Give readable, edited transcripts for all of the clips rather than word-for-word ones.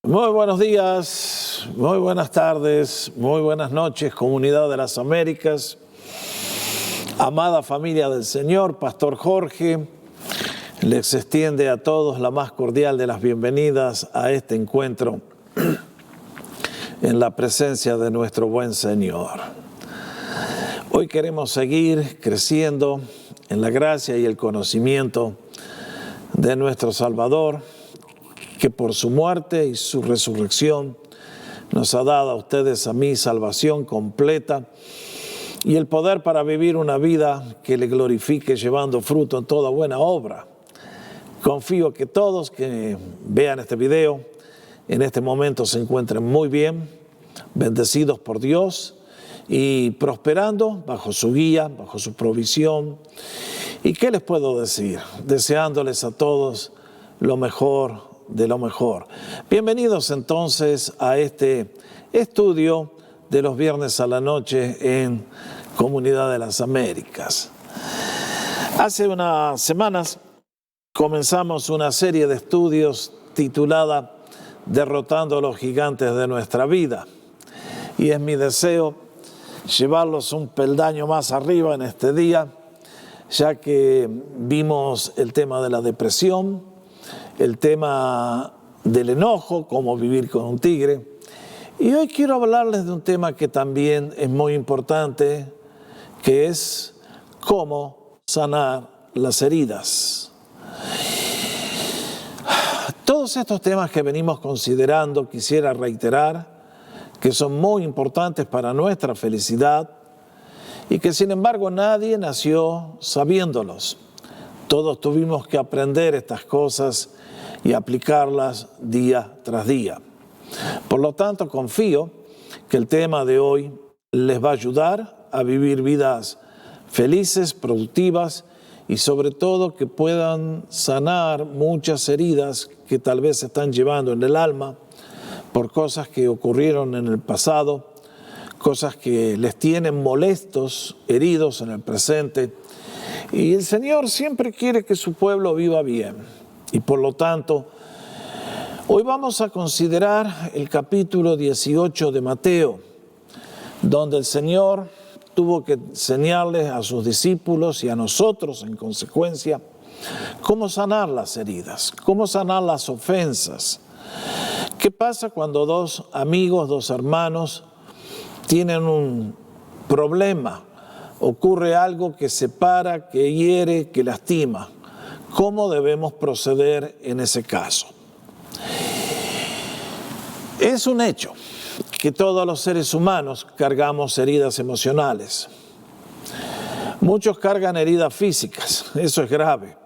Muy buenos días, muy buenas tardes, muy buenas noches, comunidad de las Américas, amada familia del Señor, Pastor Jorge, les extiende a todos la más cordial de las bienvenidas a este encuentro en la presencia de nuestro buen Señor. Hoy queremos seguir creciendo en la gracia y el conocimiento de nuestro Salvador, que por su muerte y su resurrección nos ha dado a ustedes, a mí, salvación completa y el poder para vivir una vida que le glorifique, llevando fruto en toda buena obra. Confío que todos que vean este video en este momento se encuentren muy bien, bendecidos por Dios y prosperando bajo su guía, bajo su provisión. ¿Y qué les puedo decir? Deseándoles a todos lo mejor de lo mejor. Bienvenidos entonces a este estudio de los viernes a la noche en Comunidad de las Américas. Hace unas semanas comenzamos una serie de estudios titulada Derrotando a los gigantes de nuestra vida. Y es mi deseo llevarlos un peldaño más arriba en este día, ya que vimos el tema de la depresión, el tema del enojo, cómo vivir con un tigre. Y hoy quiero hablarles de un tema que también es muy importante, que es cómo sanar las heridas. Todos estos temas que venimos considerando, quisiera reiterar que son muy importantes para nuestra felicidad y que sin embargo nadie nació sabiéndolos. Todos tuvimos que aprender estas cosas y aplicarlas día tras día. Por lo tanto, confío que el tema de hoy les va a ayudar a vivir vidas felices, productivas y sobre todo que puedan sanar muchas heridas que tal vez se están llevando en el alma por cosas que ocurrieron en el pasado, cosas que les tienen molestos, heridos en el presente. Y el Señor siempre quiere que su pueblo viva bien. Y por lo tanto, hoy vamos a considerar el capítulo 18 de Mateo, donde el Señor tuvo que enseñarles a sus discípulos y a nosotros en consecuencia cómo sanar las heridas, cómo sanar las ofensas. ¿Qué pasa cuando dos amigos, dos hermanos tienen un problema? Ocurre algo que separa, que hiere, que lastima. ¿Cómo debemos proceder en ese caso? Es un hecho que todos los seres humanos cargamos heridas emocionales. Muchos cargan heridas físicas, eso es grave.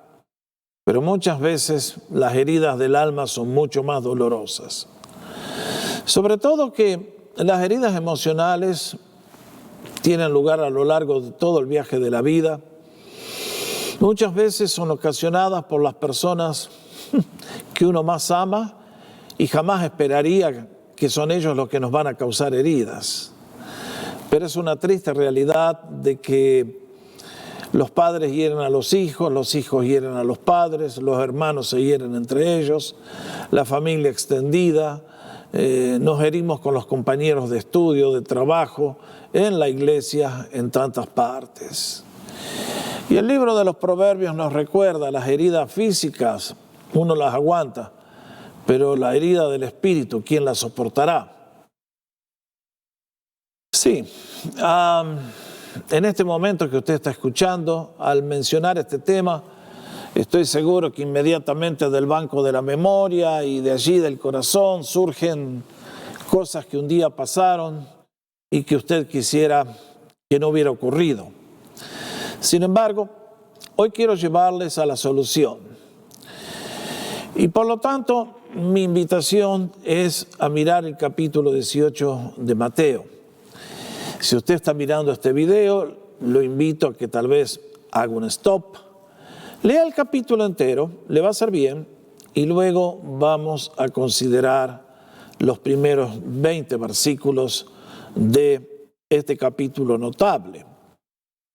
Pero muchas veces las heridas del alma son mucho más dolorosas. Sobre todo que las heridas emocionales tienen lugar a lo largo de todo el viaje de la vida. Muchas veces son ocasionadas por las personas que uno más ama y jamás esperaría que son ellos los que nos van a causar heridas. Pero es una triste realidad de que los padres hieren a los hijos hieren a los padres, los hermanos se hieren entre ellos, la familia extendida, nos herimos con los compañeros de estudio, de trabajo, en la iglesia, en tantas partes. Y el libro de los Proverbios nos recuerda las heridas físicas, uno las aguanta, pero la herida del espíritu, ¿quién la soportará? Sí, en este momento que usted está escuchando, al mencionar este tema, estoy seguro que inmediatamente del banco de la memoria y de allí del corazón surgen cosas que un día pasaron y que usted quisiera que no hubiera ocurrido. Sin embargo, hoy quiero llevarles a la solución. Y por lo tanto, mi invitación es a mirar el capítulo 18 de Mateo. Si usted está mirando este video, lo invito a que tal vez haga un stop, lea el capítulo entero, le va a hacer bien, y luego vamos a considerar los primeros 20 versículos de este capítulo notable.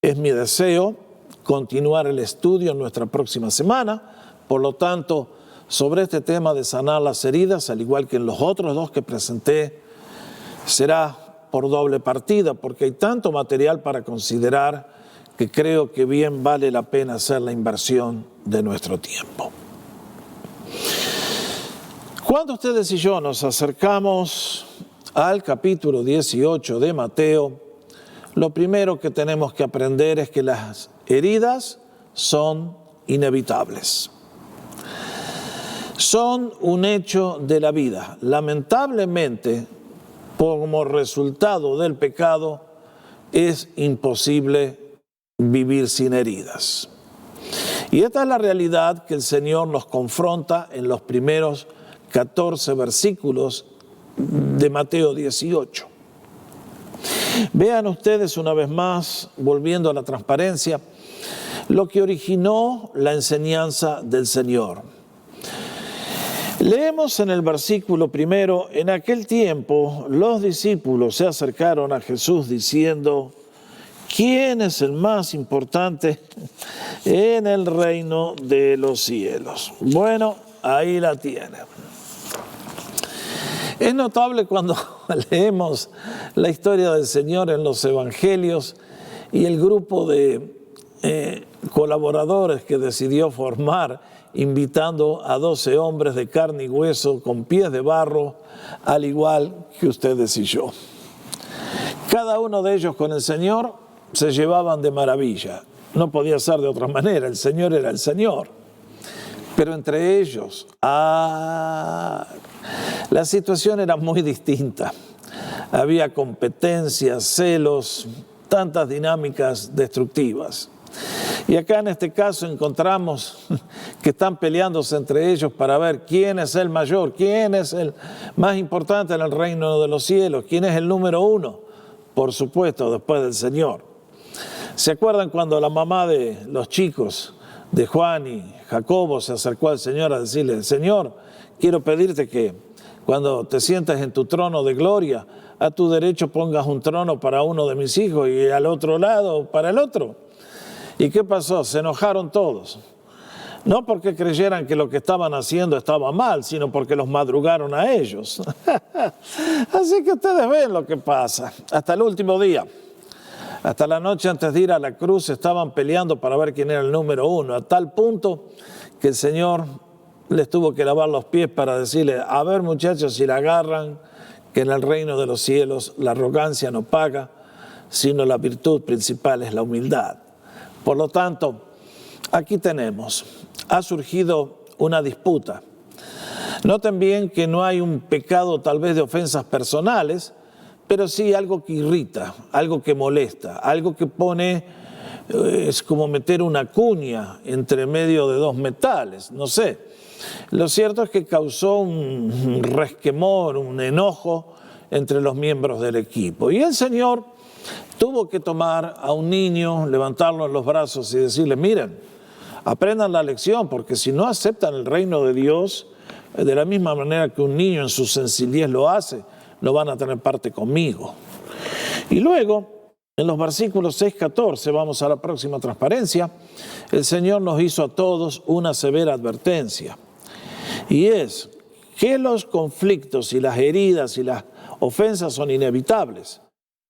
Es mi deseo continuar el estudio en nuestra próxima semana, por lo tanto, sobre este tema de sanar las heridas, al igual que en los otros dos que presenté, será por doble partida, porque hay tanto material para considerar que creo que bien vale la pena hacer la inversión de nuestro tiempo. Cuando ustedes y yo nos acercamos al capítulo 18 de Mateo, lo primero que tenemos que aprender es que las heridas son inevitables. Son un hecho de la vida. Lamentablemente, como resultado del pecado, es imposible vivir sin heridas. Y esta es la realidad que el Señor nos confronta en los primeros 14 versículos de Mateo 18. Vean ustedes una vez más, volviendo a la transparencia, lo que originó la enseñanza del Señor. Leemos en el versículo primero: en aquel tiempo los discípulos se acercaron a Jesús diciendo: ¿quién es el más importante en el reino de los cielos? Bueno, ahí la tienen. Es notable cuando leemos la historia del Señor en los evangelios y el grupo de colaboradores que decidió formar, invitando a 12 hombres de carne y hueso con pies de barro, al igual que ustedes y yo. Cada uno de ellos con el Señor se llevaban de maravilla. No podía ser de otra manera, el Señor era el Señor. Pero entre ellos, la situación era muy distinta. Había competencias, celos, tantas dinámicas destructivas. Y acá en este caso encontramos que están peleándose entre ellos para ver quién es el mayor, quién es el más importante en el reino de los cielos, quién es el número uno, por supuesto, después del Señor. ¿Se acuerdan cuando la mamá de los chicos, de Juan y Jacobo, se acercó al Señor a decirle: Señor, quiero pedirte que cuando te sientas en tu trono de gloria, a tu derecho pongas un trono para uno de mis hijos y al otro lado para el otro? ¿Y qué pasó? Se enojaron todos. No porque creyeran que lo que estaban haciendo estaba mal, sino porque los madrugaron a ellos. Así que ustedes ven lo que pasa. Hasta el último día, hasta la noche antes de ir a la cruz, estaban peleando para ver quién era el número uno, a tal punto que el Señor les tuvo que lavar los pies para decirle: a ver, muchachos, si la agarran, que en el reino de los cielos la arrogancia no paga, sino la virtud principal es la humildad. Por lo tanto, aquí tenemos, ha surgido una disputa. Noten bien que no hay un pecado tal vez de ofensas personales, pero sí algo que irrita, algo que molesta, algo que pone, es como meter una cuña entre medio de dos metales, no sé. Lo cierto es que causó un resquemor, un enojo entre los miembros del equipo. Y el Señor tuvo que tomar a un niño, levantarlo en los brazos y decirle: miren, aprendan la lección, porque si no aceptan el reino de Dios, de la misma manera que un niño en su sencillez lo hace, no van a tener parte conmigo. Y luego, en los versículos 6-14, vamos a la próxima transparencia, el Señor nos hizo a todos una severa advertencia. Y es que los conflictos y las heridas y las ofensas son inevitables,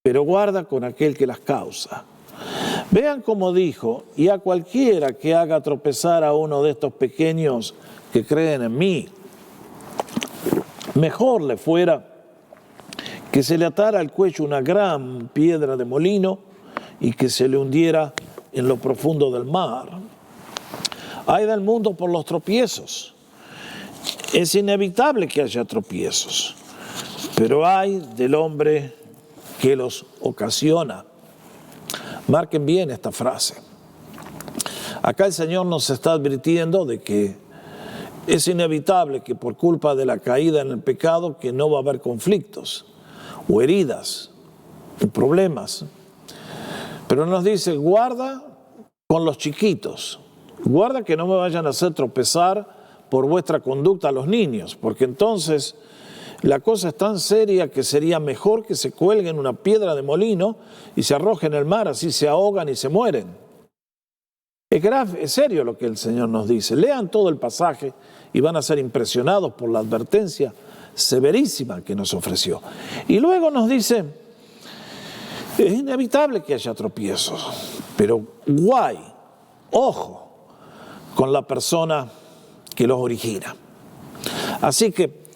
pero guarda con aquel que las causa. Vean cómo dijo: y a cualquiera que haga tropezar a uno de estos pequeños que creen en mí, mejor le fuera que se le atara al cuello una gran piedra de molino y que se le hundiera en lo profundo del mar. Hay del mundo por los tropiezos. Es inevitable que haya tropiezos, pero hay del hombre que los ocasiona. Marquen bien esta frase. Acá el Señor nos está advirtiendo de que es inevitable que por culpa de la caída en el pecado que no va a haber conflictos o heridas o problemas. Pero nos dice: guarda con los chiquitos, guarda que no me vayan a hacer tropezar por vuestra conducta a los niños, porque entonces la cosa es tan seria que sería mejor que se cuelguen una piedra de molino y se arrojen en el mar, así se ahogan y se mueren. Es serio lo que el Señor nos dice. Lean todo el pasaje y van a ser impresionados por la advertencia severísima que nos ofreció. Y luego nos dice, es inevitable que haya tropiezos, pero ojo con la persona que los origina. Así que,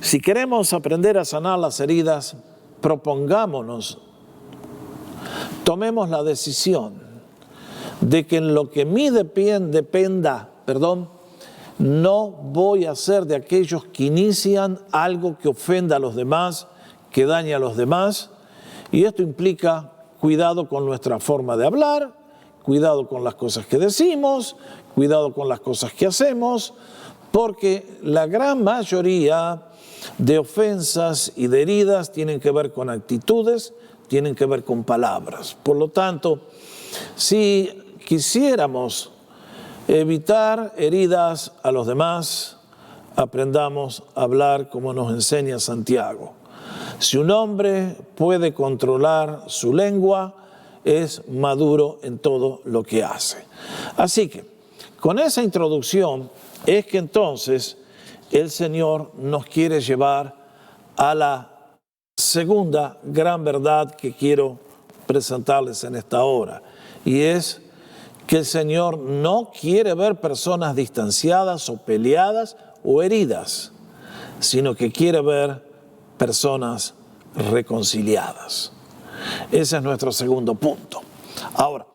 si queremos aprender a sanar las heridas, propongámonos, tomemos la decisión de que en lo que mí dependa, no voy a ser de aquellos que inician algo que ofenda a los demás, que daña a los demás, y esto implica cuidado con nuestra forma de hablar, cuidado con las cosas que decimos, cuidado con las cosas que hacemos, porque la gran mayoría de ofensas y de heridas tienen que ver con actitudes, tienen que ver con palabras. Por lo tanto, si quisiéramos evitar heridas a los demás, aprendamos a hablar como nos enseña Santiago. Si un hombre puede controlar su lengua, es maduro en todo lo que hace. Así que, con esa introducción, es que entonces el Señor nos quiere llevar a la segunda gran verdad que quiero presentarles en esta hora, y es que el Señor no quiere ver personas distanciadas o peleadas o heridas, sino que quiere ver personas reconciliadas. Ese es nuestro segundo punto. Ahora,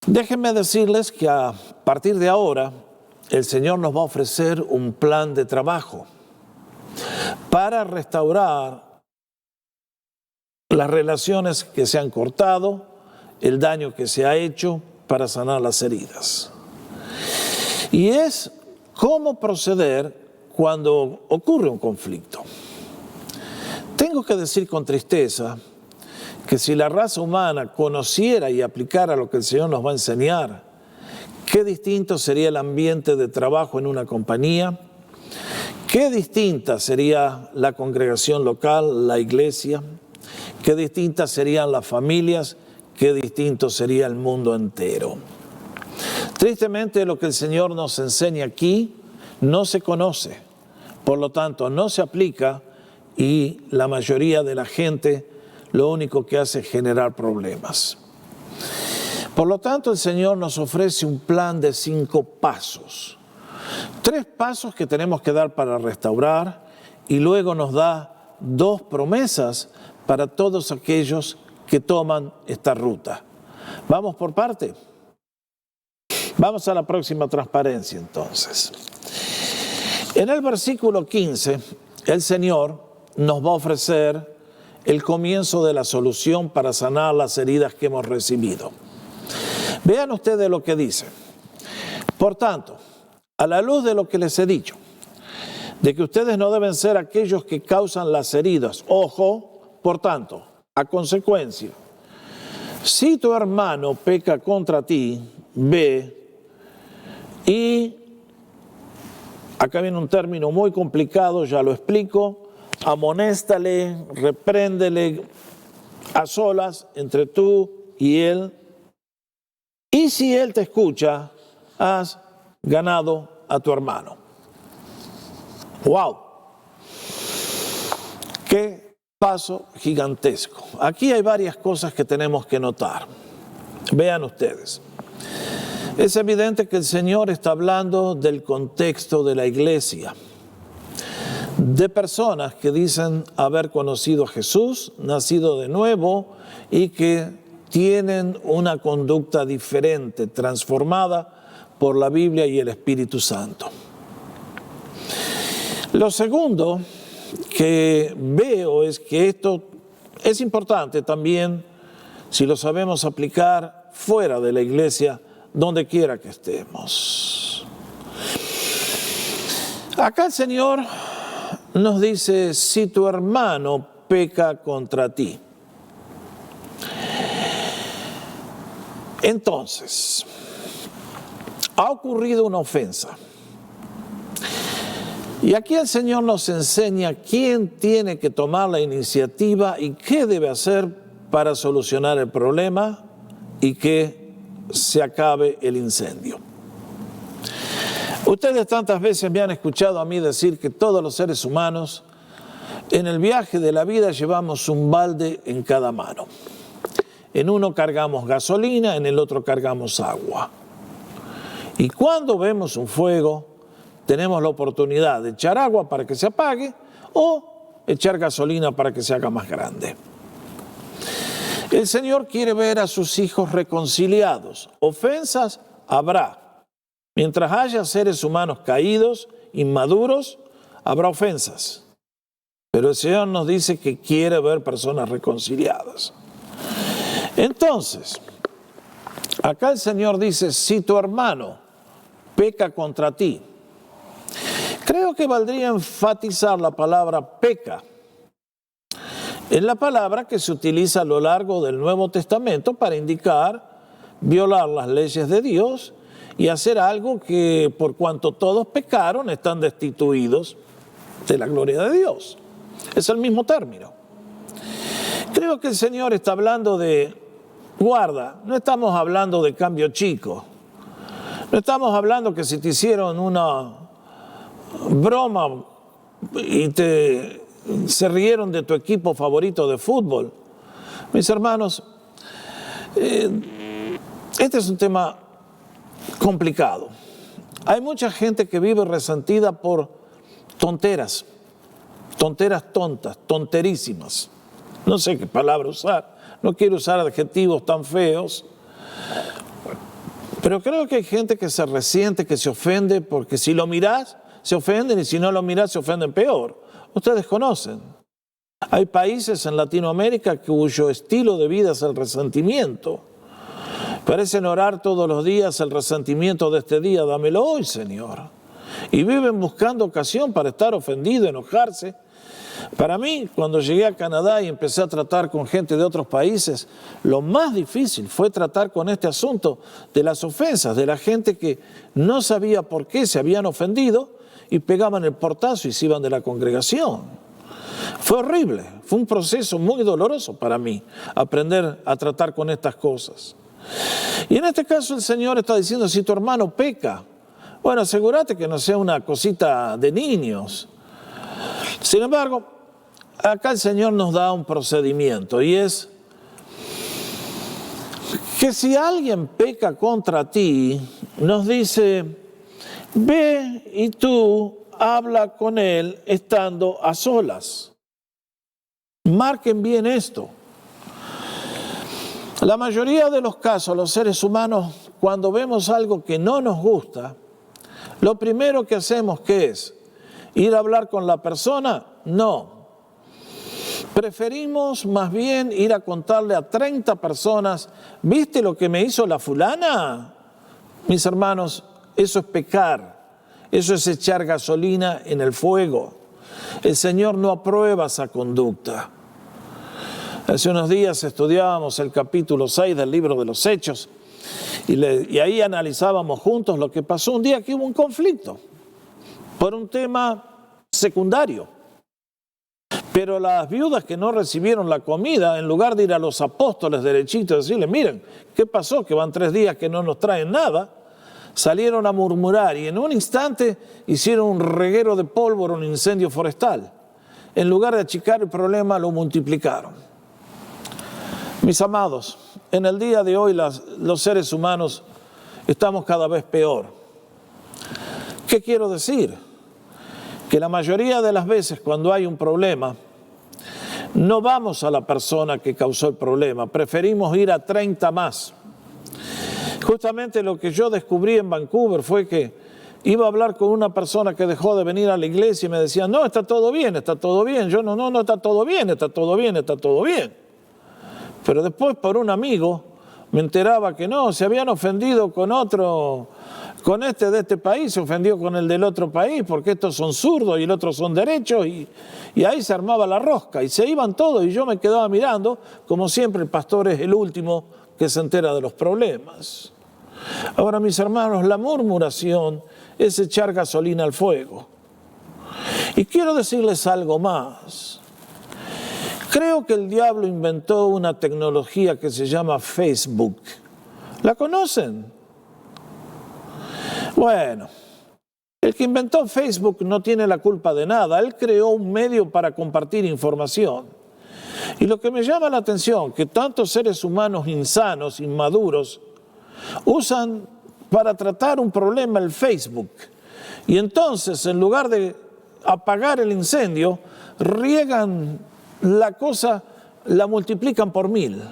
déjenme decirles que a partir de ahora, el Señor nos va a ofrecer un plan de trabajo para restaurar las relaciones que se han cortado, el daño que se ha hecho, para sanar las heridas. Y es cómo proceder cuando ocurre un conflicto. Tengo que decir con tristeza que si la raza humana conociera y aplicara lo que el Señor nos va a enseñar, qué distinto sería el ambiente de trabajo en una compañía, qué distinta sería la congregación local, la iglesia, qué distintas serían las familias, qué distinto sería el mundo entero. Tristemente, lo que el Señor nos enseña aquí no se conoce, por lo tanto no se aplica, y la mayoría de la gente lo único que hace es generar problemas. Por lo tanto, el Señor nos ofrece un plan de 5 pasos. 3 pasos que tenemos que dar para restaurar, y luego nos da 2 promesas para todos aquellos que toman esta ruta. Vamos por parte. Vamos a la próxima transparencia entonces. En el versículo 15, el Señor nos va a ofrecer el comienzo de la solución para sanar las heridas que hemos recibido. Vean ustedes lo que dice. Por tanto, a la luz de lo que les he dicho, de que ustedes no deben ser aquellos que causan las heridas. Ojo, por tanto, a consecuencia, si tu hermano peca contra ti, ve y, acá viene un término muy complicado, ya lo explico, amonéstale, repréndele a solas entre tú y él, y si él te escucha, has ganado a tu hermano. ¡Wow! ¡Qué paso gigantesco! Aquí hay varias cosas que tenemos que notar. Vean ustedes. Es evidente que el Señor está hablando del contexto de la iglesia, de personas que dicen haber conocido a Jesús, nacido de nuevo, y que tienen una conducta diferente, transformada por la Biblia y el Espíritu Santo. Lo segundo que veo es que esto es importante también si lo sabemos aplicar fuera de la iglesia, donde quiera que estemos. Acá el Señor nos dice, si tu hermano peca contra ti. Entonces, ha ocurrido una ofensa. Y aquí el Señor nos enseña quién tiene que tomar la iniciativa y qué debe hacer para solucionar el problema y qué se acabe el incendio. Ustedes tantas veces me han escuchado a mí decir que todos los seres humanos en el viaje de la vida llevamos un balde en cada mano. En uno cargamos gasolina, en el otro cargamos agua. Y cuando vemos un fuego, tenemos la oportunidad de echar agua para que se apague o echar gasolina para que se haga más grande. El Señor quiere ver a sus hijos reconciliados. Ofensas habrá. Mientras haya seres humanos caídos, inmaduros, habrá ofensas. Pero el Señor nos dice que quiere ver personas reconciliadas. Entonces, acá el Señor dice, si tu hermano peca contra ti, creo que valdría enfatizar la palabra peca. Es la palabra que se utiliza a lo largo del Nuevo Testamento para indicar violar las leyes de Dios y hacer algo que, por cuanto todos pecaron, están destituidos de la gloria de Dios. Es el mismo término. Creo que el Señor está hablando de guarda, no estamos hablando de cambio chico. No estamos hablando que si te hicieron una broma y se rieron de tu equipo favorito de fútbol. Mis hermanos, este es un tema complicado. Hay mucha gente que vive resentida por tonteras tontas, tonterísimas. No sé qué palabra usar, no quiero usar adjetivos tan feos, pero creo que hay gente que se resiente, que se ofende, porque si lo mirás, se ofenden, y si no lo mirás, se ofenden peor. Ustedes conocen. Hay países en Latinoamérica cuyo estilo de vida es el resentimiento. Parecen orar todos los días el resentimiento de este día, dámelo hoy, Señor. Y viven buscando ocasión para estar ofendido, enojarse. Para mí, cuando llegué a Canadá y empecé a tratar con gente de otros países, lo más difícil fue tratar con este asunto de las ofensas, de la gente que no sabía por qué se habían ofendido y pegaban el portazo y se iban de la congregación. Fue horrible, fue un proceso muy doloroso para mí, aprender a tratar con estas cosas. Y en este caso el Señor está diciendo, si tu hermano peca, bueno, asegúrate que no sea una cosita de niños. Sin embargo, acá el Señor nos da un procedimiento y es que si alguien peca contra ti, nos dice, ve y tú habla con él estando a solas. Marquen bien esto. La mayoría de los casos, los seres humanos, cuando vemos algo que no nos gusta, lo primero que hacemos, ¿qué es? ¿Ir a hablar con la persona? No. Preferimos más bien ir a contarle a 30 personas, ¿viste lo que me hizo la fulana? Mis hermanos, eso es pecar, eso es echar gasolina en el fuego. El Señor no aprueba esa conducta. Hace unos días estudiábamos el capítulo 6 del libro de los Hechos y ahí analizábamos juntos lo que pasó un día que hubo un conflicto por un tema secundario. Pero las viudas que no recibieron la comida, en lugar de ir a los apóstoles derechito y decirles, miren, ¿qué pasó? Que van 3 días que no nos traen nada. Salieron a murmurar y en un instante hicieron un reguero de pólvora, un incendio forestal. En lugar de achicar el problema, lo multiplicaron. Mis amados, en el día de hoy los seres humanos estamos cada vez peor. ¿Qué quiero decir? Que la mayoría de las veces cuando hay un problema, no vamos a la persona que causó el problema, preferimos ir a 30 más. Justamente lo que yo descubrí en Vancouver fue que iba a hablar con una persona que dejó de venir a la iglesia y me decía, no, está todo bien, está todo bien. Yo no está todo bien, está todo bien, está todo bien. Pero después por un amigo me enteraba que no, se habían ofendido con otro, con este de este país, se ofendió con el del otro país, porque estos son zurdos y el otro son derechos, y ahí se armaba la rosca, y se iban todos, y yo me quedaba mirando, como siempre el pastor es el último que se entera de los problemas. Ahora, mis hermanos, la murmuración es echar gasolina al fuego. Y quiero decirles algo más. Creo que el diablo inventó una tecnología que se llama Facebook. ¿La conocen? Bueno, el que inventó Facebook no tiene la culpa de nada. Él creó un medio para compartir información. Y lo que me llama la atención, que tantos seres humanos insanos, inmaduros, usan para tratar un problema el Facebook. Y entonces, en lugar de apagar el incendio, riegan la cosa, la multiplican por 1000.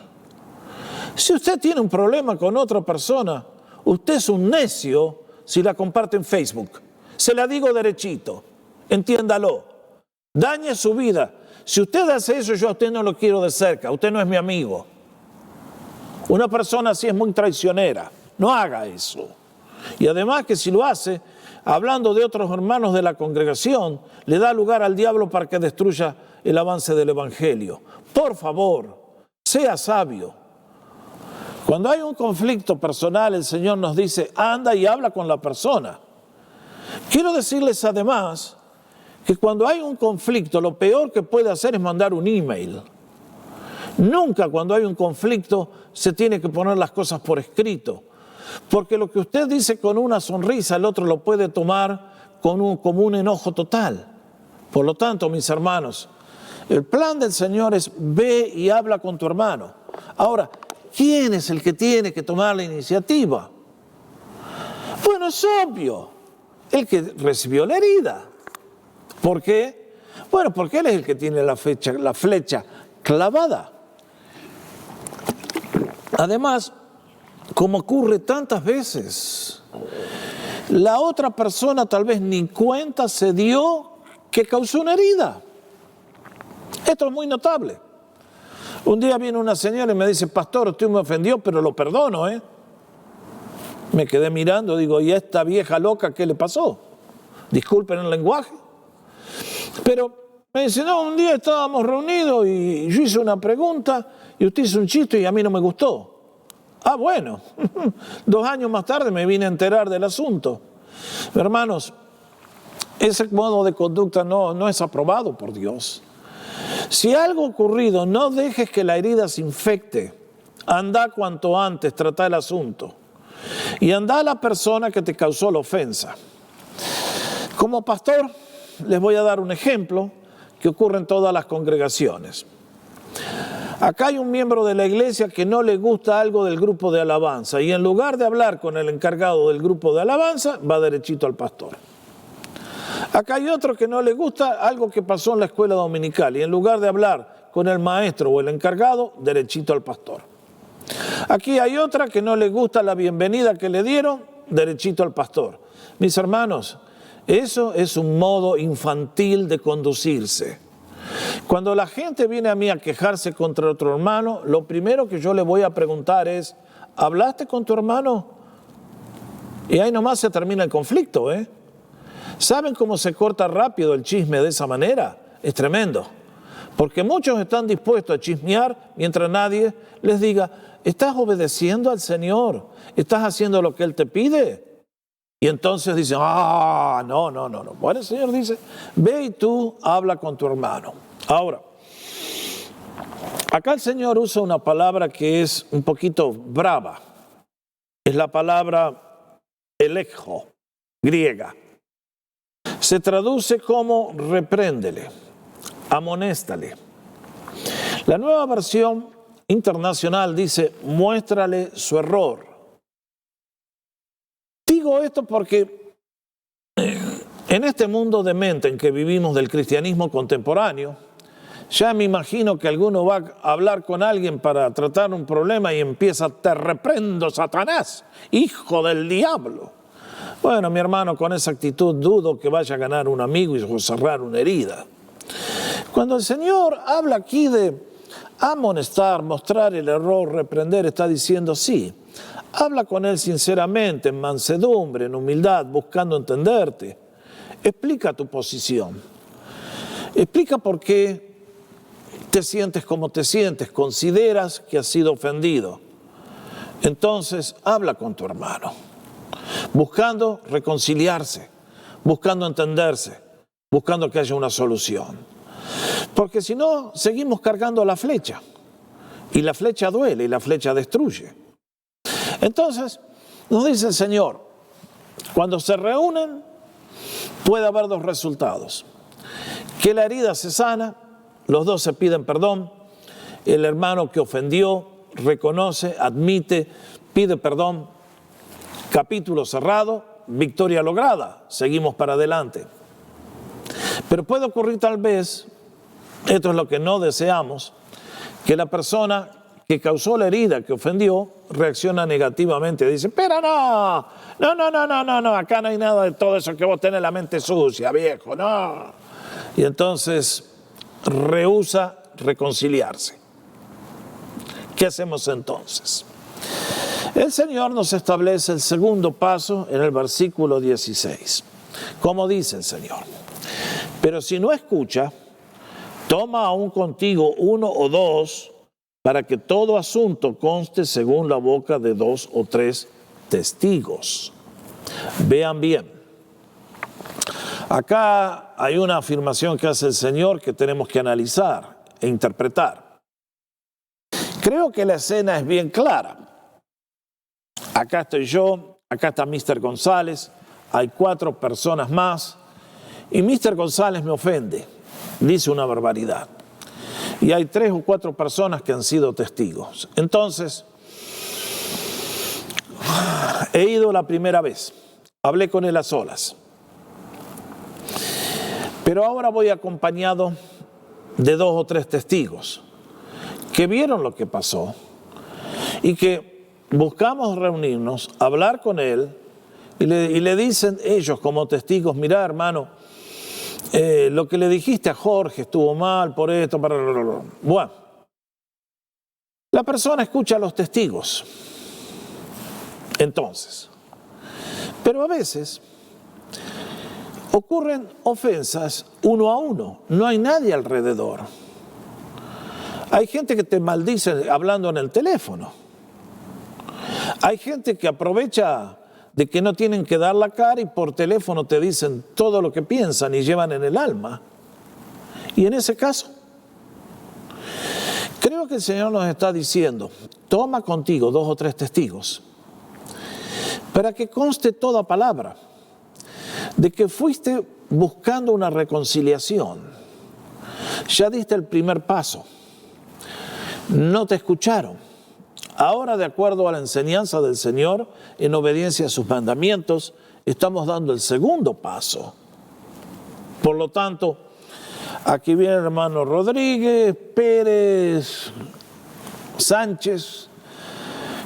Si usted tiene un problema con otra persona, usted es un necio si la comparte en Facebook. Se la digo derechito, entiéndalo. Dañe su vida. Si usted hace eso, yo a usted no lo quiero de cerca, usted no es mi amigo. Una persona así es muy traicionera, no haga eso. Y además que si lo hace, hablando de otros hermanos de la congregación, le da lugar al diablo para que destruya el avance del evangelio. Por favor, sea sabio. Cuando hay un conflicto personal, el Señor nos dice, anda y habla con la persona. Quiero decirles además que cuando hay un conflicto, lo peor que puede hacer es mandar un email. Nunca cuando hay un conflicto se tiene que poner las cosas por escrito, porque lo que usted dice con una sonrisa, el otro lo puede tomar como un enojo total. Por lo tanto, mis hermanos, el plan del Señor es ve y habla con tu hermano. Ahora, ¿quién es el que tiene que tomar la iniciativa? Bueno, es obvio, el que recibió la herida. ¿Por qué? Bueno, porque él es el que tiene la flecha clavada. Además, como ocurre tantas veces, la otra persona tal vez ni cuenta se dio que causó una herida. Esto es muy notable. Un día viene una señora y me dice, pastor, usted me ofendió, pero lo perdono, ¿eh? Me quedé mirando, digo, ¿y a esta vieja loca qué le pasó? Disculpen el lenguaje. Pero me dice, no, un día estábamos reunidos y yo hice una pregunta y usted hizo un chiste y a mí no me gustó. Ah, bueno, 2 años más tarde me vine a enterar del asunto. Hermanos, ese modo de conducta no es aprobado por Dios. Si algo ha ocurrido, no dejes que la herida se infecte. Anda cuanto antes, trata el asunto. Y anda a la persona que te causó la ofensa. Como pastor, les voy a dar un ejemplo que ocurre en todas las congregaciones. Acá hay un miembro de la iglesia que no le gusta algo del grupo de alabanza y en lugar de hablar con el encargado del grupo de alabanza, va derechito al pastor. Acá hay otro que no le gusta algo que pasó en la escuela dominical y en lugar de hablar con el maestro o el encargado, derechito al pastor. Aquí hay otra que no le gusta la bienvenida que le dieron, derechito al pastor. Mis hermanos, eso es un modo infantil de conducirse. Cuando la gente viene a mí a quejarse contra otro hermano, lo primero que yo le voy a preguntar es, ¿hablaste con tu hermano? Y ahí nomás se termina el conflicto, ¿eh? ¿Saben cómo se corta rápido el chisme de esa manera? Es tremendo. Porque muchos están dispuestos a chismear mientras nadie les diga, ¿estás obedeciendo al Señor? ¿Estás haciendo lo que Él te pide? Y entonces dicen, no. Bueno, el Señor dice, ve y tú habla con tu hermano. Ahora, acá el Señor usa una palabra que es un poquito brava. Es la palabra elegio, griega. Se traduce como repréndele, amonéstale. La nueva versión internacional dice, muéstrale su error. Digo esto porque en este mundo demente en que vivimos del cristianismo contemporáneo, ya me imagino que alguno va a hablar con alguien para tratar un problema y empieza, te reprendo, Satanás, hijo del diablo. Bueno, mi hermano, con esa actitud dudo que vaya a ganar un amigo y cerrar una herida. Cuando el Señor habla aquí de amonestar, mostrar el error, reprender, está diciendo sí. Habla con él sinceramente, en mansedumbre, en humildad, buscando entenderte. Explica tu posición. Explica por qué te sientes como te sientes, consideras que has sido ofendido. Entonces, habla con tu hermano, buscando reconciliarse, buscando entenderse, buscando que haya una solución. Porque si no, seguimos cargando la flecha. Y la flecha duele y la flecha destruye. Entonces, nos dice el Señor, cuando se reúnen, puede haber dos resultados. Que la herida se sana, los dos se piden perdón, el hermano que ofendió reconoce, admite, pide perdón, capítulo cerrado, victoria lograda, seguimos para adelante. Pero puede ocurrir tal vez, esto es lo que no deseamos, que la persona que causó la herida, que ofendió, reacciona negativamente, dice, pero no, acá no hay nada de todo eso que vos tenés la mente sucia, viejo, no. Y entonces rehúsa reconciliarse. ¿Qué hacemos entonces? El Señor nos establece el segundo paso en el versículo 16. ¿Cómo dice el Señor? Pero si no escucha, toma aún contigo uno o dos, para que todo asunto conste según la boca de 2 o 3 testigos. Vean bien. Acá hay una afirmación que hace el Señor que tenemos que analizar e interpretar. Creo que la escena es bien clara. Acá estoy yo, acá está Mr. González, hay 4 personas más, y Mr. González me ofende, dice una barbaridad. Y hay 3 o 4 personas que han sido testigos. Entonces, he ido la primera vez, hablé con él a solas. Pero ahora voy acompañado de 2 o 3 testigos que vieron lo que pasó y que buscamos reunirnos, hablar con él y le dicen ellos como testigos, mira hermano, lo que le dijiste a Jorge estuvo mal por esto, Bueno, la persona escucha a los testigos. Entonces, pero a veces ocurren ofensas uno a uno, no hay nadie alrededor. Hay gente que te maldice hablando en el teléfono. Hay gente que aprovecha de que no tienen que dar la cara y por teléfono te dicen todo lo que piensan y llevan en el alma. Y en ese caso, creo que el Señor nos está diciendo, toma contigo 2 o 3 testigos para que conste toda palabra de que fuiste buscando una reconciliación. Ya diste el primer paso. No te escucharon. Ahora, de acuerdo a la enseñanza del Señor, en obediencia a sus mandamientos, estamos dando el segundo paso. Por lo tanto, aquí viene el hermano Rodríguez, Pérez, Sánchez,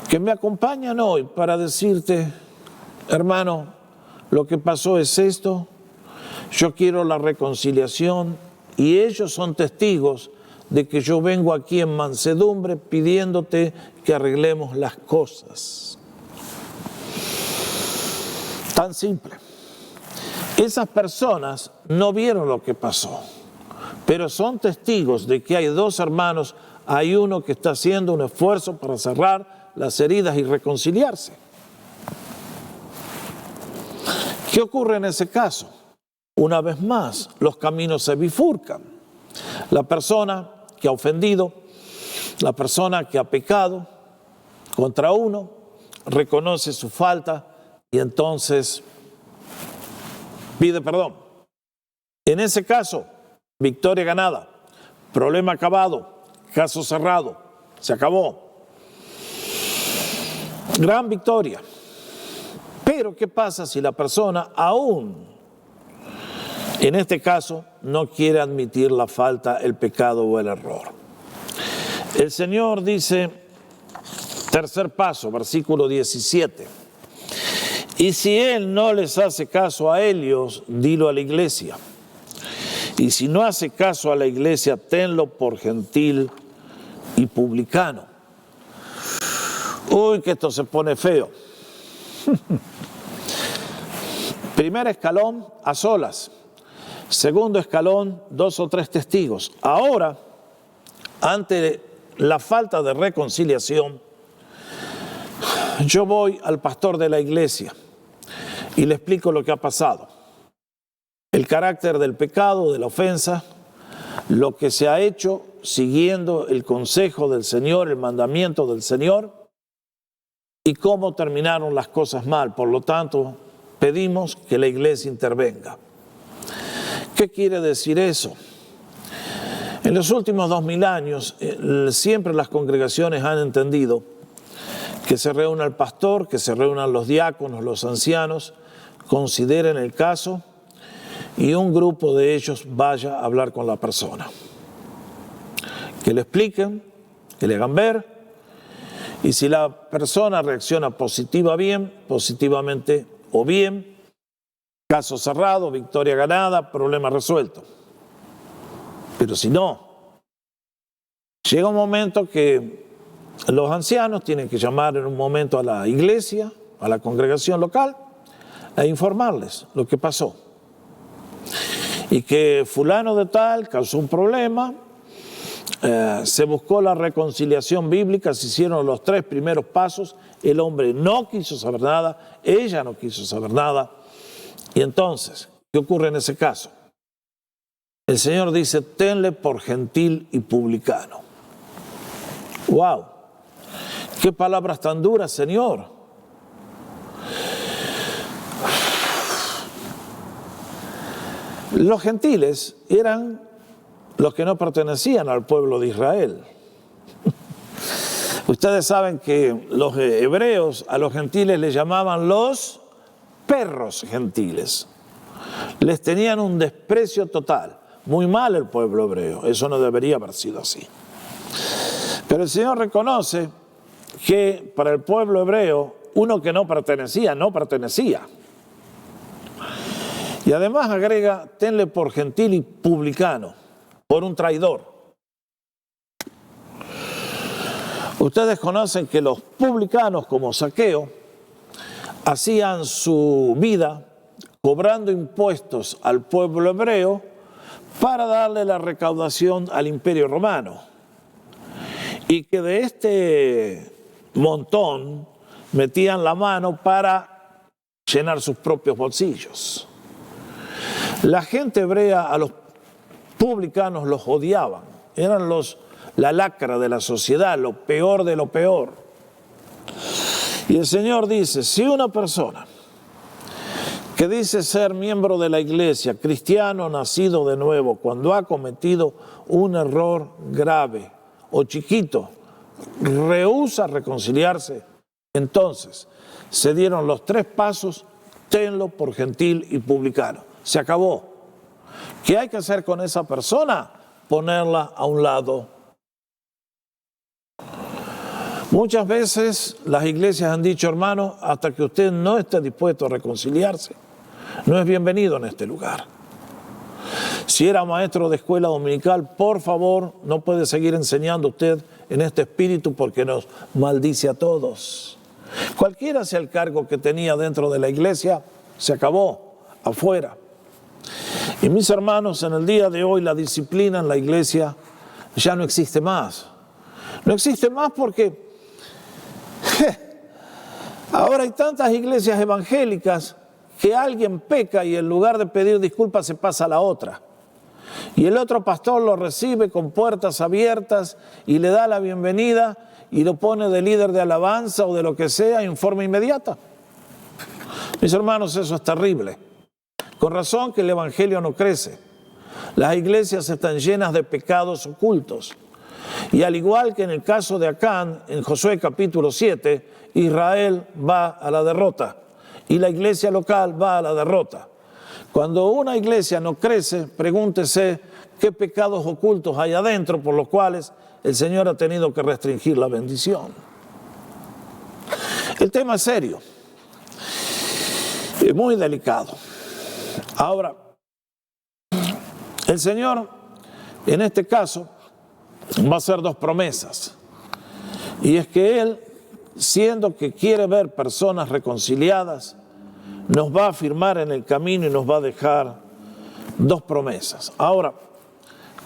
que me acompañan hoy para decirte, hermano, lo que pasó es esto, yo quiero la reconciliación y ellos son testigos de que yo vengo aquí en mansedumbre pidiéndote que arreglemos las cosas. Tan simple. Esas personas no vieron lo que pasó, pero son testigos de que hay 2 hermanos, hay uno que está haciendo un esfuerzo para cerrar las heridas y reconciliarse. ¿Qué ocurre en ese caso? Una vez más, los caminos se bifurcan. La persona que ha ofendido, la persona que ha pecado contra uno, reconoce su falta y entonces pide perdón. En ese caso, victoria ganada, problema acabado, caso cerrado, se acabó. Gran victoria. Pero ¿qué pasa si la persona aún, en este caso, no quiere admitir la falta, el pecado o el error? El Señor dice, tercer paso, versículo 17. Y si él no les hace caso a ellos, dilo a la iglesia. Y si no hace caso a la iglesia, tenlo por gentil y publicano. Uy, que esto se pone feo. Primer escalón, a solas. Segundo escalón, 2 o 3 testigos. Ahora, ante la falta de reconciliación, yo voy al pastor de la iglesia y le explico lo que ha pasado. El carácter del pecado, de la ofensa, lo que se ha hecho siguiendo el consejo del Señor, el mandamiento del Señor, y cómo terminaron las cosas mal. Por lo tanto, pedimos que la iglesia intervenga. ¿Qué quiere decir eso? En los últimos 2000 años, siempre las congregaciones han entendido que se reúna el pastor, que se reúnan los diáconos, los ancianos, consideren el caso y un grupo de ellos vaya a hablar con la persona. Que le expliquen, que le hagan ver, y si la persona reacciona positivamente o bien, caso cerrado, victoria ganada, problema resuelto. Pero si no, llega un momento que los ancianos tienen que llamar en un momento a la iglesia, a la congregación local, e informarles lo que pasó. Y que fulano de tal causó un problema, se buscó la reconciliación bíblica, se hicieron los 3 primeros pasos, el hombre no quiso saber nada, ella no quiso saber nada. Y entonces, ¿qué ocurre en ese caso? El Señor dice, tenle por gentil y publicano. ¡Wow! ¡Qué palabras tan duras, Señor! Los gentiles eran los que no pertenecían al pueblo de Israel. Ustedes saben que los hebreos a los gentiles les llamaban los perros gentiles. Les tenían un desprecio total. Muy mal el pueblo hebreo. Eso no debería haber sido así. Pero el Señor reconoce que para el pueblo hebreo, uno que no pertenecía. Y además agrega, tenle por gentil y publicano, por un traidor. Ustedes conocen que los publicanos, como Zaqueo, hacían su vida cobrando impuestos al pueblo hebreo para darle la recaudación al Imperio Romano. Y que de este montón metían la mano para llenar sus propios bolsillos. La gente hebrea a los publicanos los odiaban, eran la lacra de la sociedad, lo peor de lo peor. Y el Señor dice, si una persona que dice ser miembro de la iglesia, cristiano nacido de nuevo, cuando ha cometido un error grave o chiquito, rehúsa reconciliarse, entonces se dieron los 3 pasos, tenlo por gentil y publicano. Se acabó. ¿Qué hay que hacer con esa persona? Ponerla a un lado. Muchas veces las iglesias han dicho, hermano, hasta que usted no esté dispuesto a reconciliarse, no es bienvenido en este lugar. Si era maestro de escuela dominical, por favor, no puede seguir enseñando usted en este espíritu porque nos maldice a todos. Cualquiera sea el cargo que tenía dentro de la iglesia, se acabó, afuera. Y mis hermanos, en el día de hoy la disciplina en la iglesia ya no existe más. No existe más porque ahora hay tantas iglesias evangélicas que alguien peca y en lugar de pedir disculpas se pasa a la otra. Y el otro pastor lo recibe con puertas abiertas y le da la bienvenida y lo pone de líder de alabanza o de lo que sea en forma inmediata. Mis hermanos, eso es terrible. Con razón que el evangelio no crece. Las iglesias están llenas de pecados ocultos. Y al igual que en el caso de Acán, en Josué capítulo 7, Israel va a la derrota y la iglesia local va a la derrota. Cuando una iglesia no crece, pregúntese qué pecados ocultos hay adentro por los cuales el Señor ha tenido que restringir la bendición. El tema es serio, es muy delicado. Ahora, el Señor, en este caso, va a hacer 2 promesas. Y es que Él, siendo que quiere ver personas reconciliadas, nos va a afirmar en el camino y nos va a dejar 2 promesas. Ahora,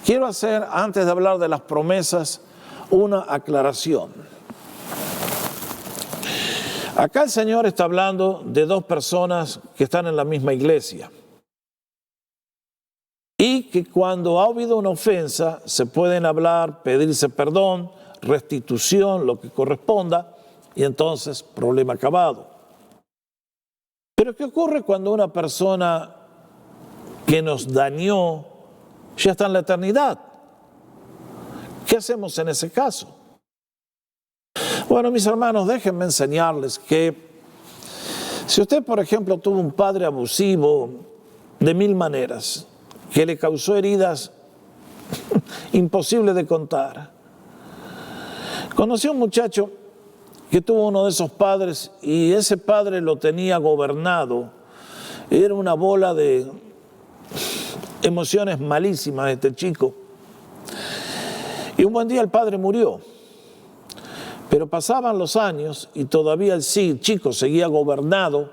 quiero hacer, antes de hablar de las promesas, una aclaración. Acá el Señor está hablando de 2 personas que están en la misma iglesia. Y que cuando ha habido una ofensa, se pueden hablar, pedirse perdón, restitución, lo que corresponda, y entonces problema acabado. Pero ¿qué ocurre cuando una persona que nos dañó ya está en la eternidad? ¿Qué hacemos en ese caso? Bueno, mis hermanos, déjenme enseñarles que si usted, por ejemplo, tuvo un padre abusivo de 1000 maneras, que le causó heridas imposibles de contar. Conocí a un muchacho que tuvo uno de esos padres y ese padre lo tenía gobernado. Era una bola de emociones malísimas este chico. Y un buen día el padre murió. Pero pasaban los años y todavía el chico seguía gobernado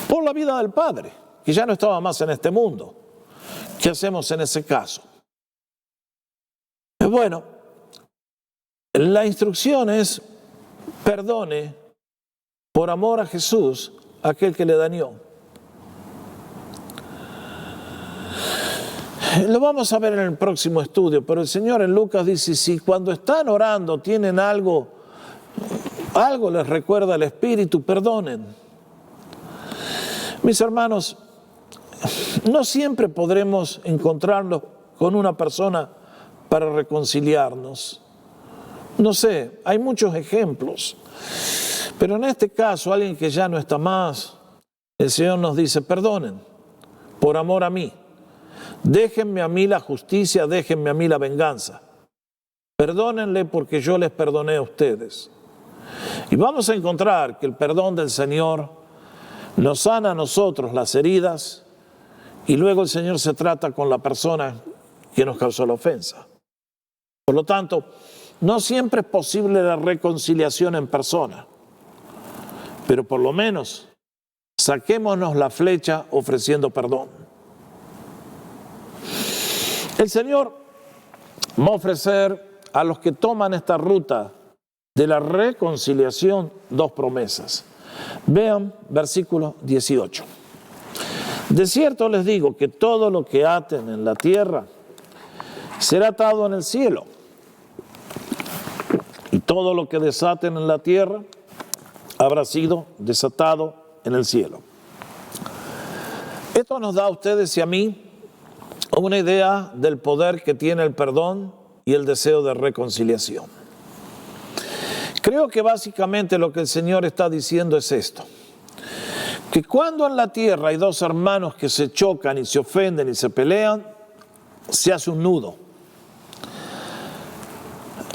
por la vida del padre, que ya no estaba más en este mundo. ¿Qué hacemos en ese caso? Bueno, la instrucción es: perdone por amor a Jesús a aquel que le dañó. Lo vamos a ver en el próximo estudio, pero el Señor en Lucas dice, si cuando están orando tienen algo les recuerda el Espíritu, perdonen. Mis hermanos, no siempre podremos encontrarnos con una persona para reconciliarnos. No sé, hay muchos ejemplos, pero en este caso, alguien que ya no está más, el Señor nos dice, perdonen por amor a mí. Déjenme a mí la justicia, déjenme a mí la venganza. Perdónenle porque yo les perdoné a ustedes. Y vamos a encontrar que el perdón del Señor nos sana a nosotros las heridas y luego el Señor se trata con la persona que nos causó la ofensa. Por lo tanto, no siempre es posible la reconciliación en persona, pero por lo menos saquémonos la flecha ofreciendo perdón. El Señor va a ofrecer a los que toman esta ruta de la reconciliación 2 promesas. Vean versículo 18. De cierto les digo que todo lo que aten en la tierra será atado en el cielo, y todo lo que desaten en la tierra habrá sido desatado en el cielo. Esto nos da a ustedes y a mí una idea del poder que tiene el perdón y el deseo de reconciliación. Creo que básicamente lo que el Señor está diciendo es esto: que cuando en la tierra hay 2 hermanos que se chocan y se ofenden y se pelean, se hace un nudo.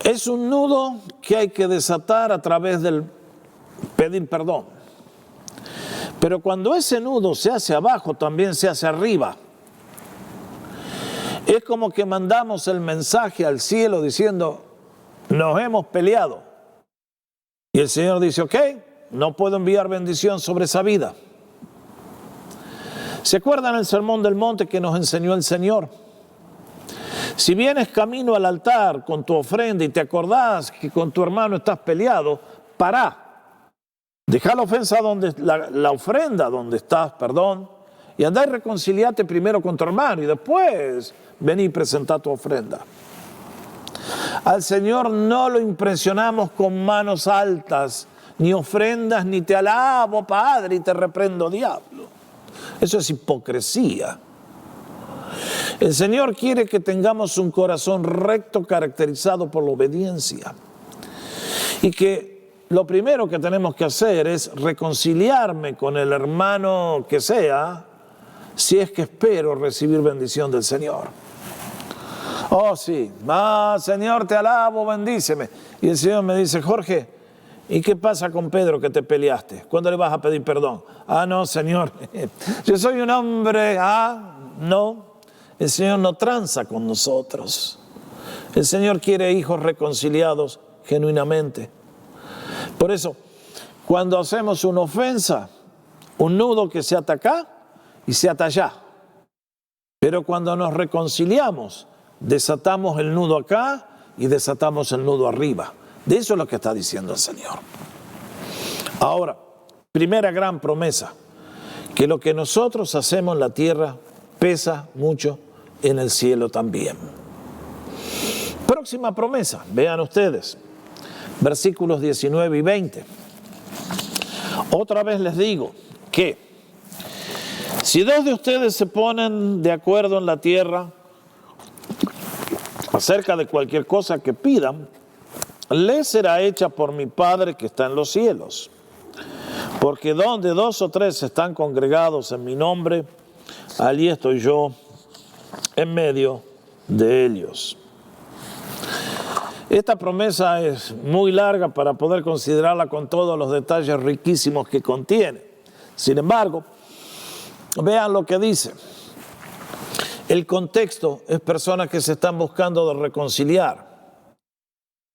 Es un nudo que hay que desatar a través del pedir perdón. Pero cuando ese nudo se hace abajo, también se hace arriba. Es como que mandamos el mensaje al cielo diciendo, nos hemos peleado. Y el Señor dice, ok, no puedo enviar bendición sobre esa vida. ¿Se acuerdan el sermón del monte que nos enseñó el Señor? Si vienes camino al altar con tu ofrenda y te acordás que con tu hermano estás peleado, pará. Deja la ofensa la ofrenda donde estás, perdón, y andá y reconciliate primero con tu hermano y después vení y presentá tu ofrenda. Al Señor no lo impresionamos con manos altas, ni ofrendas, ni te alabo, Padre, y te reprendo, diablo. Eso es hipocresía. El Señor quiere que tengamos un corazón recto caracterizado por la obediencia. Y que lo primero que tenemos que hacer es reconciliarme con el hermano que sea, si es que espero recibir bendición del Señor. Oh, sí. Señor, te alabo, bendíceme. Y el Señor me dice, Jorge, ¿y qué pasa con Pedro que te peleaste? ¿Cuándo le vas a pedir perdón? No, Señor, yo soy un hombre. No. El Señor no tranza con nosotros. El Señor quiere hijos reconciliados genuinamente. Por eso, cuando hacemos una ofensa, un nudo que se ata acá y se ata allá. Pero cuando nos reconciliamos, desatamos el nudo acá y desatamos el nudo arriba. De eso es lo que está diciendo el Señor. Ahora, primera gran promesa, que lo que nosotros hacemos en la tierra pesa mucho en el cielo también. Próxima promesa, vean ustedes. versículos 19 y 20. Otra vez les digo que si dos de ustedes se ponen de acuerdo en la tierra acerca de cualquier cosa que pidan, les será hecha por mi Padre que está en los cielos. Porque donde dos o tres están congregados en mi nombre, allí estoy yo en medio de ellos. Esta promesa es muy larga para poder considerarla con todos los detalles riquísimos que contiene. Sin embargo, vean lo que dice. El contexto es personas que se están buscando de reconciliar.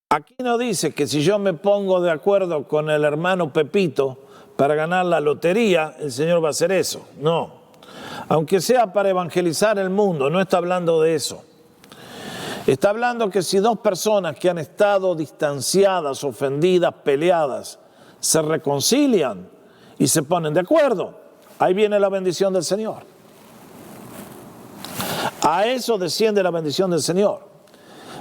Aquí no dice que si yo me pongo de acuerdo con el hermano Pepito para ganar la lotería, el Señor va a hacer eso. No. Aunque sea para evangelizar el mundo, no está hablando de eso. Está hablando que si dos personas que han estado distanciadas, ofendidas, peleadas, se reconcilian y se ponen de acuerdo, ahí viene la bendición del Señor. A eso desciende la bendición del Señor.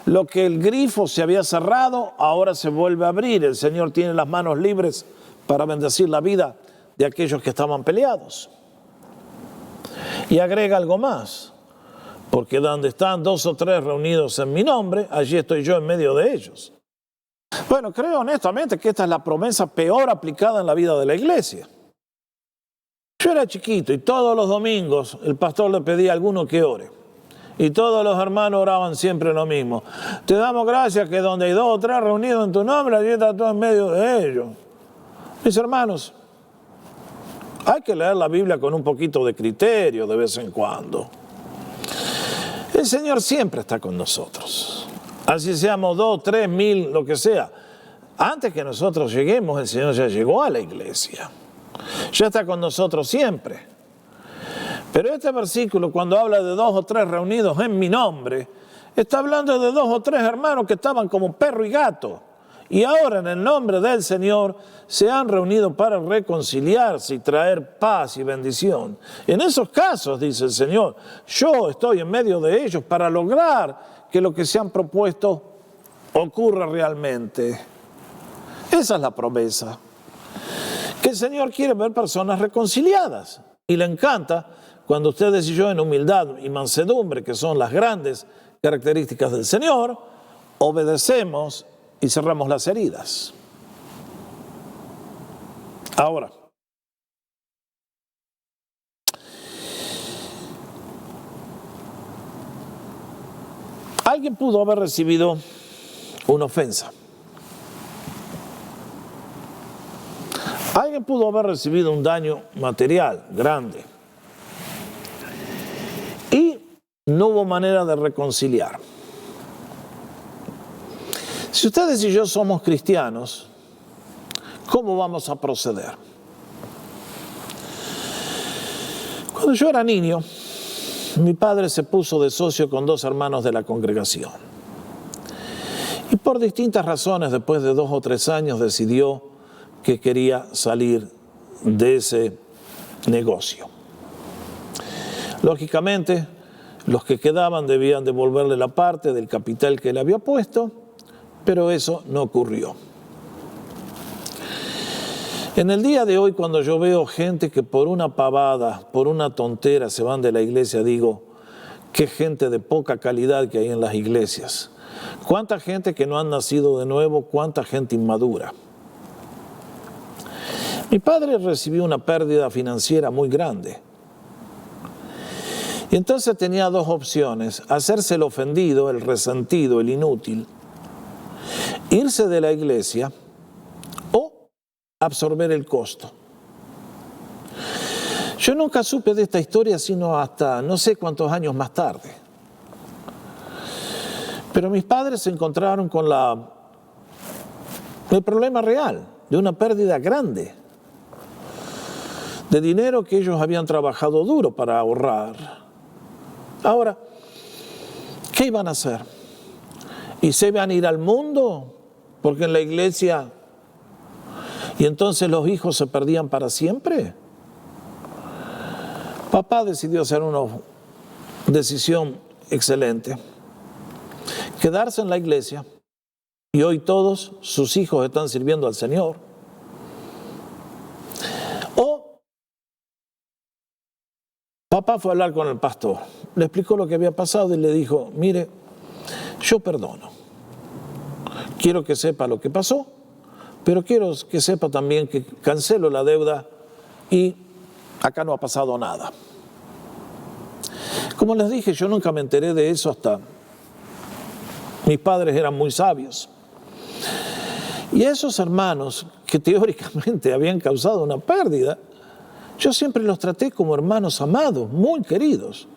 Lo que el grifo se había cerrado, ahora se vuelve a abrir. El Señor tiene las manos libres para bendecir la vida de aquellos que estaban peleados. Y agrega algo más, porque donde están dos o tres reunidos en mi nombre, allí estoy yo en medio de ellos. Bueno, creo honestamente que esta es la promesa peor aplicada en la vida de la iglesia. Yo era chiquito y todos los domingos el pastor le pedía a alguno que ore. Y todos los hermanos oraban siempre lo mismo. Te damos gracias que donde hay dos o tres reunidos en tu nombre, allí está todo en medio de ellos. Mis hermanos, hay que leer la Biblia con un poquito de criterio de vez en cuando. El Señor siempre está con nosotros. Así seamos 2, 3, 1000, lo que sea. Antes que nosotros lleguemos, el Señor ya llegó a la iglesia. Ya está con nosotros siempre. Pero este versículo, cuando habla de 2 o 3 reunidos en mi nombre, está hablando de 2 o 3 hermanos que estaban como perro y gato. Y ahora en el nombre del Señor se han reunido para reconciliarse y traer paz y bendición. En esos casos, dice el Señor, yo estoy en medio de ellos para lograr que lo que se han propuesto ocurra realmente. Esa es la promesa. Que el Señor quiere ver personas reconciliadas. Y le encanta cuando ustedes y yo en humildad y mansedumbre, que son las grandes características del Señor, obedecemos y cerramos las heridas. Ahora, alguien pudo haber recibido una ofensa. Alguien pudo haber recibido un daño material grande. Y no hubo manera de reconciliar. Si ustedes y yo somos cristianos, ¿cómo vamos a proceder? Cuando yo era niño, mi padre se puso de socio con 2 hermanos de la congregación. Y por distintas razones, después de 2 o 3 años, decidió que quería salir de ese negocio. Lógicamente, los que quedaban debían devolverle la parte del capital que él había puesto, pero eso no ocurrió. En el día de hoy, cuando yo veo gente que por una pavada, por una tontera se van de la iglesia, digo, qué gente de poca calidad que hay en las iglesias. Cuánta gente que no han nacido de nuevo, cuánta gente inmadura. Mi padre recibió una pérdida financiera muy grande. Y entonces tenía 2 opciones: hacerse el ofendido, el resentido, el inútil, irse de la iglesia o absorber el costo. Yo nunca supe de esta historia sino hasta no sé cuántos años más tarde. Pero mis padres se encontraron con el problema real de una pérdida grande de dinero que ellos habían trabajado duro para ahorrar. Ahora, ¿qué iban a hacer? ¿Y se iban a ir al mundo? Porque en la iglesia... ¿Y entonces los hijos se perdían para siempre? Papá decidió hacer una decisión excelente. Quedarse en la iglesia Y hoy todos sus hijos están sirviendo al Señor. O papá fue a hablar con el pastor, le explicó lo que había pasado y le dijo, mire, yo perdono. Quiero que sepa lo que pasó, pero quiero que sepa también que cancelo la deuda y acá no ha pasado nada. Como les dije, yo nunca me enteré de eso hasta mis padres eran muy sabios. Y a esos hermanos que teóricamente habían causado una pérdida, yo siempre los traté como hermanos amados, muy queridos.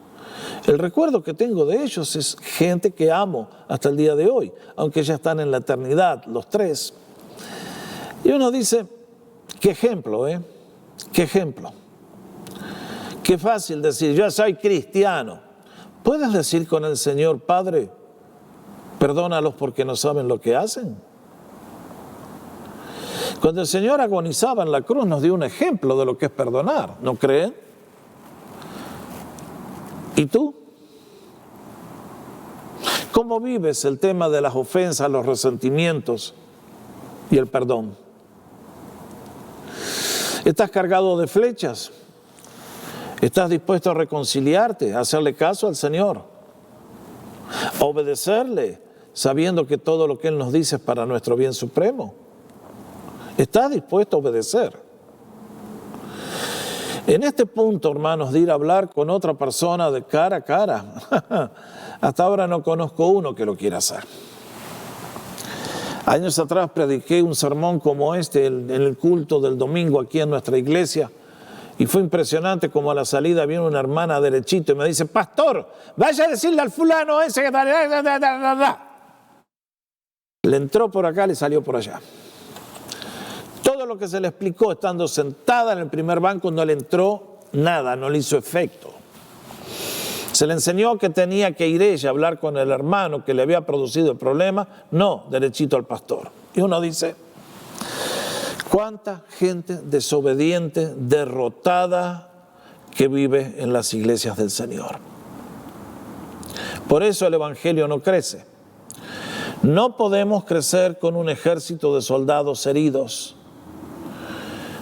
El recuerdo que tengo de ellos es gente que amo hasta el día de hoy, aunque ya están en la eternidad, los tres. Y uno dice, qué ejemplo, qué ejemplo. Qué fácil decir, yo soy cristiano. ¿Puedes decir con el Señor, Padre, perdónalos porque no saben lo que hacen? Cuando el Señor agonizaba en la cruz nos dio un ejemplo de lo que es perdonar, ¿no creen? ¿Y tú? ¿Cómo vives el tema de las ofensas, los resentimientos y el perdón? ¿Estás cargado de flechas? ¿Estás dispuesto a reconciliarte, a hacerle caso al Señor? A obedecerle, sabiendo que todo lo que Él nos dice es para nuestro bien supremo. ¿Estás dispuesto a obedecer? En este punto, hermanos, de ir a hablar con otra persona de cara a cara, hasta ahora no conozco uno que lo quiera hacer. Años atrás prediqué un sermón como este en el culto del domingo aquí en nuestra iglesia y fue impresionante como a la salida viene una hermana derechito y me dice, pastor, vaya a decirle al fulano ese que... Le entró por acá, le salió por allá. Todo lo que se le explicó estando sentada en el primer banco no le entró nada, no le hizo efecto. Se le enseñó que tenía que ir ella a hablar con el hermano que le había producido el problema, no, derechito al pastor. Y uno dice, ¿cuánta gente desobediente, derrotada que vive en las iglesias del Señor? Por eso el Evangelio no crece. No podemos crecer con un ejército de soldados heridos.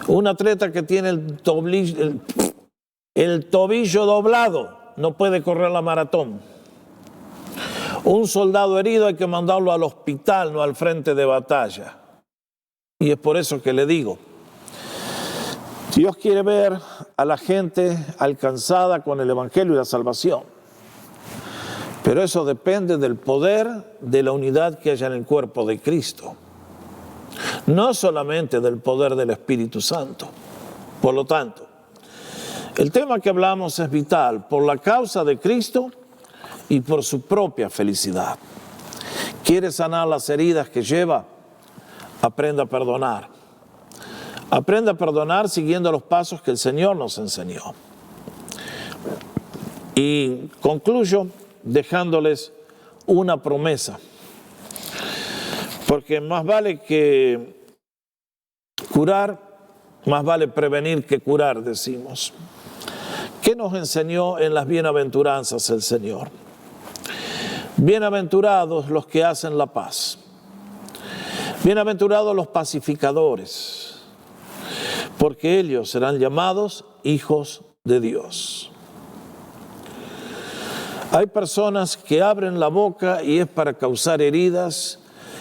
Un atleta que tiene el tobillo doblado no puede correr la maratón. Un soldado herido hay que mandarlo al hospital, no al frente de batalla. Y es por eso que le digo, Dios quiere ver a la gente alcanzada con el Evangelio y la salvación. Pero eso depende del poder de la unidad que haya en el cuerpo de Cristo. No solamente del poder del Espíritu Santo. Por lo tanto, el tema que hablamos es vital por la causa de Cristo y por su propia felicidad. ¿Quiere sanar las heridas que lleva? Aprenda a perdonar. Aprenda a perdonar siguiendo los pasos que el Señor nos enseñó. Y concluyo dejándoles una promesa. Porque más vale que curar, más vale prevenir que curar, decimos. ¿Qué nos enseñó en las bienaventuranzas el Señor? Bienaventurados los que hacen la paz. Bienaventurados los pacificadores, porque ellos serán llamados hijos de Dios. Hay personas que abren la boca y es para causar heridas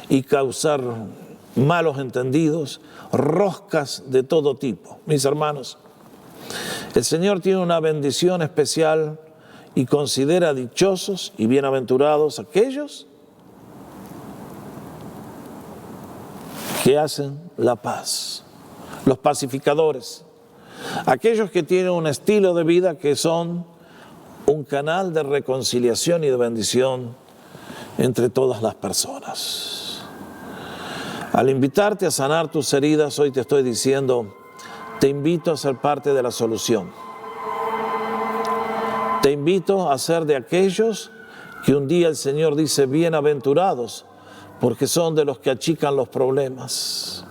y causar malos entendidos, roscas de todo tipo. Mis hermanos, el Señor tiene una bendición especial y considera dichosos y bienaventurados aquellos que hacen la paz, los pacificadores, aquellos que tienen un estilo de vida que son un canal de reconciliación y de bendición entre todas las personas. Al invitarte a sanar tus heridas, hoy te estoy diciendo, te invito a ser parte de la solución. Te invito a ser de aquellos que un día el Señor dice bienaventurados, porque son de los que achican los problemas.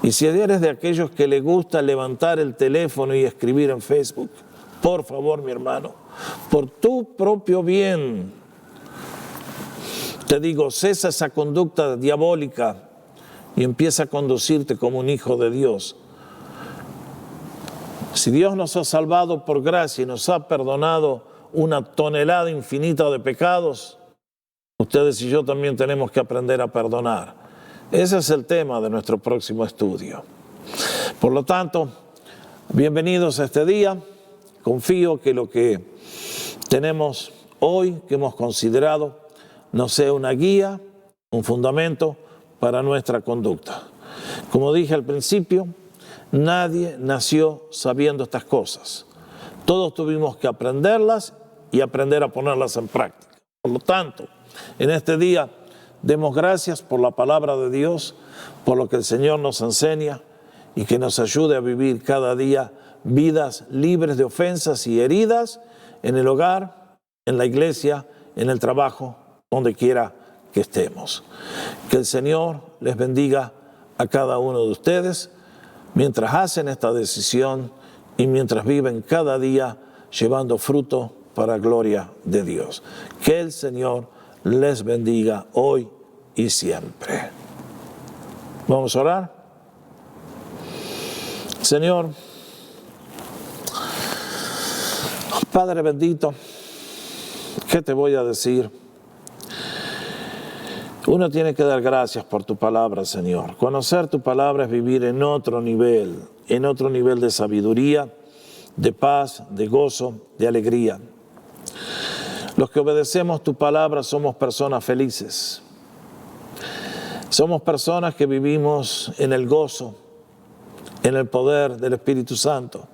Y si eres de aquellos que le gusta levantar el teléfono y escribir en Facebook, por favor, mi hermano, por tu propio bien, Te digo, cesa esa conducta diabólica y empieza a conducirte como un hijo de Dios. Si Dios nos ha salvado por gracia y nos ha perdonado una tonelada infinita de pecados, ustedes y yo también tenemos que aprender a perdonar. Ese es el tema de nuestro próximo estudio. Por lo tanto, bienvenidos a este día. Confío que lo que tenemos hoy, que hemos considerado, nos sea una guía, un fundamento para nuestra conducta. Como dije al principio, nadie nació sabiendo estas cosas. Todos tuvimos que aprenderlas y aprender a ponerlas en práctica. Por lo tanto, en este día, demos gracias por la palabra de Dios, por lo que el Señor nos enseña y que nos ayude a vivir cada día vidas libres de ofensas y heridas en el hogar, en la iglesia, en el trabajo, donde quiera que estemos. Que el Señor les bendiga a cada uno de ustedes mientras hacen esta decisión y mientras viven cada día llevando fruto para gloria de Dios. Que el Señor les bendiga hoy y siempre. Vamos a orar. Señor, Padre bendito, ¿qué te voy a decir? Uno tiene que dar gracias por tu palabra, Señor. Conocer tu palabra es vivir en otro nivel de sabiduría, de paz, de gozo, de alegría. Los que obedecemos tu palabra somos personas felices. Somos personas que vivimos en el gozo, en el poder del Espíritu Santo.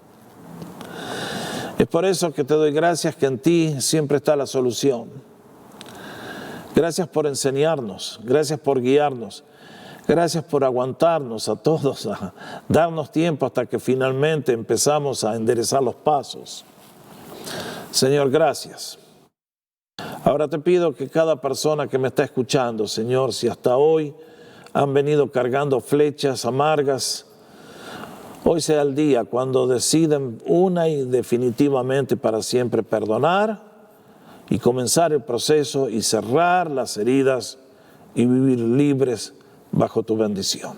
Es por eso que te doy gracias que en ti siempre está la solución. Gracias por enseñarnos, gracias por guiarnos, gracias por aguantarnos a todos, a darnos tiempo hasta que finalmente empezamos a enderezar los pasos. Señor, gracias. Ahora te pido que cada persona que me está escuchando, Señor, si hasta hoy han venido cargando flechas amargas, hoy sea el día cuando deciden una y definitivamente para siempre perdonar y comenzar el proceso y cerrar las heridas y vivir libres bajo tu bendición.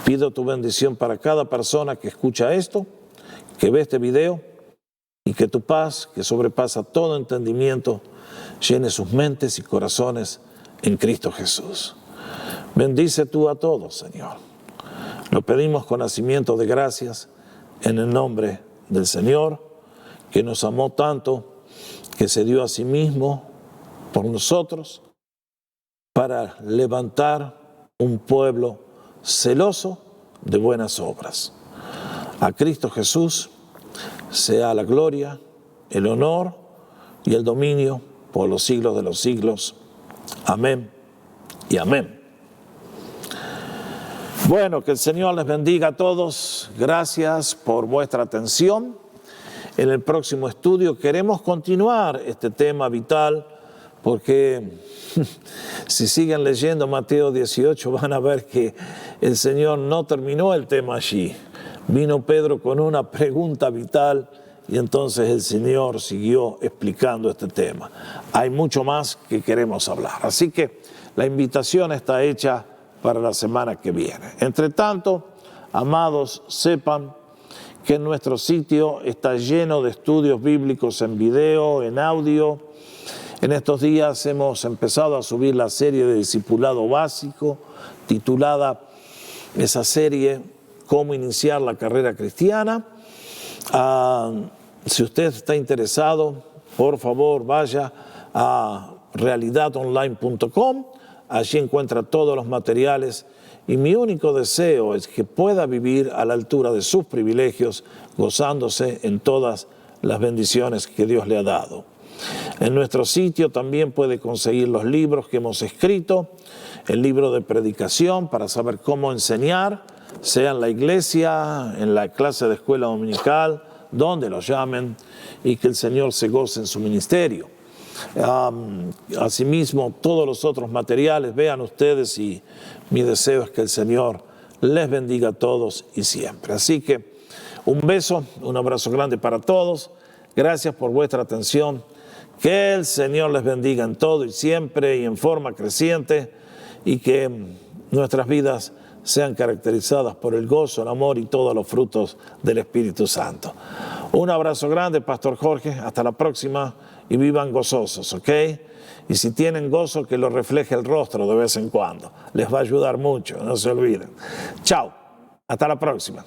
Pido tu bendición para cada persona que escucha esto, que ve este video, y que tu paz, que sobrepasa todo entendimiento, llene sus mentes y corazones en Cristo Jesús. Bendice tú a todos, Señor. Lo pedimos con nacimiento de gracias en el nombre del Señor, que nos amó tanto, que se dio a sí mismo por nosotros para levantar un pueblo celoso de buenas obras. A Cristo Jesús sea la gloria, el honor y el dominio por los siglos de los siglos. Amén y amén. Bueno, que el Señor les bendiga a todos. Gracias por vuestra atención. En el próximo estudio queremos continuar este tema vital porque si siguen leyendo Mateo 18 van a ver que el Señor no terminó el tema allí. Vino Pedro con una pregunta vital y entonces el Señor siguió explicando este tema. Hay mucho más que queremos hablar. Así que la invitación está hecha para la semana que viene. Entre tanto, amados, sepan que nuestro sitio está lleno de estudios bíblicos en video, en audio. En estos días hemos empezado a subir la serie de discipulado básico, titulada esa serie Cómo iniciar la carrera cristiana. Si usted está interesado, por favor vaya a realidadonline.com. Allí encuentra todos los materiales y mi único deseo es que pueda vivir a la altura de sus privilegios, gozándose en todas las bendiciones que Dios le ha dado. En nuestro sitio también puede conseguir los libros que hemos escrito, el libro de predicación para saber cómo enseñar, sea en la iglesia, en la clase de escuela dominical, donde lo llamen, y que el Señor se goce en su ministerio. Asimismo, todos los otros materiales, vean ustedes, y mi deseo es que el Señor les bendiga a todos y siempre. Así que un beso, un abrazo grande para todos. Gracias por vuestra atención. Que el Señor les bendiga en todo y siempre y en forma creciente, y que nuestras vidas sean caracterizadas por el gozo, el amor y todos los frutos del Espíritu Santo. Un abrazo grande, Pastor Jorge. Hasta la próxima y vivan gozosos, ¿ok? Y si tienen gozo, que lo refleje el rostro de vez en cuando. Les va a ayudar mucho, no se olviden. Chao. Hasta la próxima.